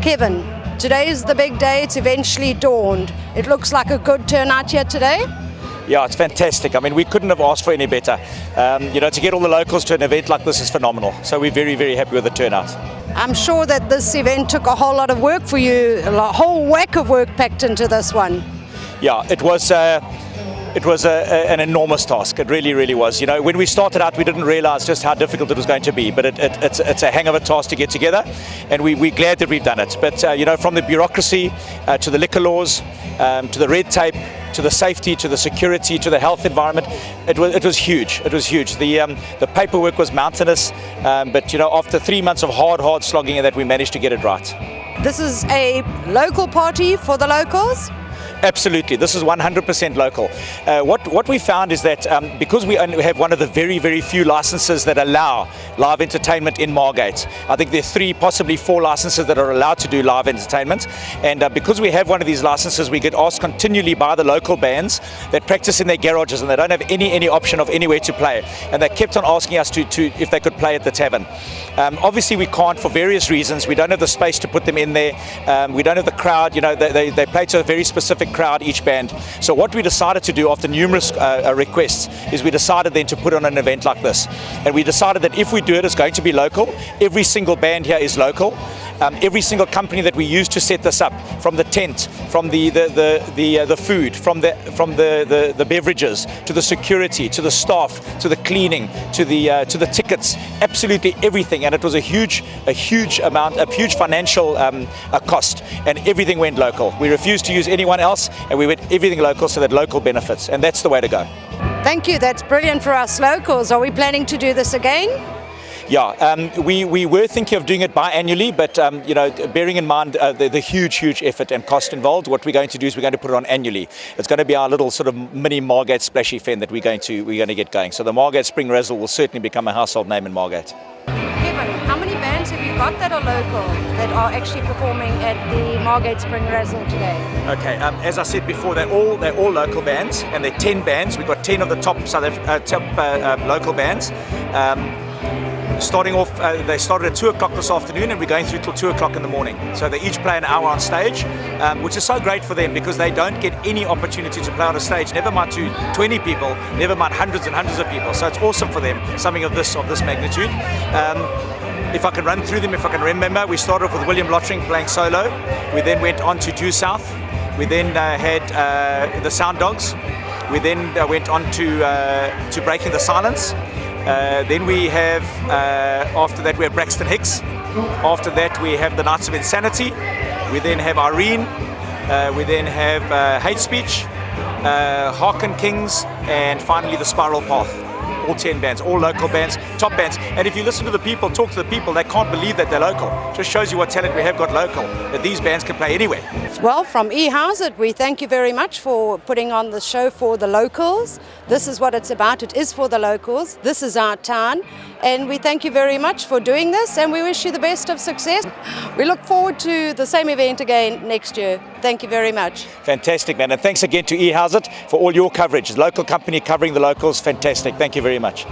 Kevin, today is the big day. It's eventually dawned. It looks like a good turnout here today. Yeah, it's fantastic. I mean, we couldn't have asked for any better. To get all the locals to an event like this is phenomenal. So we're very, very happy with the turnout. I'm sure that this event took a whole lot of work for you, a whole whack of work packed into this one. Yeah, it was an enormous task. It really, really was. You know, when we started out, we didn't realize just how difficult it was going to be, but it's a hang of a task to get together, and we're glad that we've done it. But, from the bureaucracy to the liquor laws, to the red tape, to the safety, to the security, to the health environment, it was huge. It was huge. The paperwork was mountainous, but, after 3 months of hard slogging at that, we managed to get it right. This is a local party for the locals? Absolutely, this is 100% local. What we found is that because we only have one of the very, very few licenses that allow live entertainment in Margate, I think there are 3, possibly 4 licenses that are allowed to do live entertainment, and because we have one of these licenses, we get asked continually by the local bands that practice in their garages and they don't have any option of anywhere to play, and they kept on asking us to if they could play at the tavern. Obviously we can't for various reasons. We don't have the space to put them in there. We don't have the crowd. They play to a very specific crowd, each band. So what we decided to do after numerous requests is we decided then to put on an event like this, and we decided that if we do it, it's going to be local. Every single band here is local. Every single company that we use to set this up, from the tent, from the food, from the beverages, to the security, to the staff, to the cleaning, to the tickets, absolutely everything. And it was a huge financial cost, and everything went local. We refused to use anyone else, and we went everything local so that local benefits, and that's the way to go. Thank you. That's brilliant for us locals. Are we planning to do this again? Yeah, we were thinking of doing it biannually, but bearing in mind the huge effort and cost involved, what we're going to do is we're going to put it on annually. It's going to be our little sort of mini Margate splashy event that we're going to get going. So the Margate Spring Razzle will certainly become a household name in Margate. Kevin, how many bands have you got that are local, that are actually performing at the Margate Spring Razzle today? Okay, as I said before, they're all local bands, and they're 10 bands. We've got 10 of the top local bands. Starting off, they started at 2 o'clock this afternoon, and we're going through till 2 o'clock in the morning. So they each play an hour on stage, which is so great for them because they don't get any opportunity to play on a stage, never mind to 20 people, never mind hundreds and hundreds of people. So it's awesome for them, something of this magnitude. If I can run through them, if I can remember, we started off with William Lottering playing solo. We then went on to Due South. We then had the Sound Dogs. We then went on to Breaking the Silence. Then we have, after that we have Braxton Hicks. After that we have the Knights of Insanity. We then have Irene. We then have Hate Speech, Harkin Kings, and finally the Spiral Path. All 10 bands, all local bands, top bands. And if you listen to the people, talk to the people, they can't believe that they're local. Just shows you what talent we have got local, that these bands can play anywhere. Well, from eHouseit, we thank you very much for putting on the show for the locals. This is what it's about. It is for the locals. This is our town. And we thank you very much for doing this, and we wish you the best of success. We look forward to the same event again next year. Thank you very much. Fantastic, man. And thanks again to eHouseit for all your coverage. The local company covering the locals, fantastic. Thank you very much.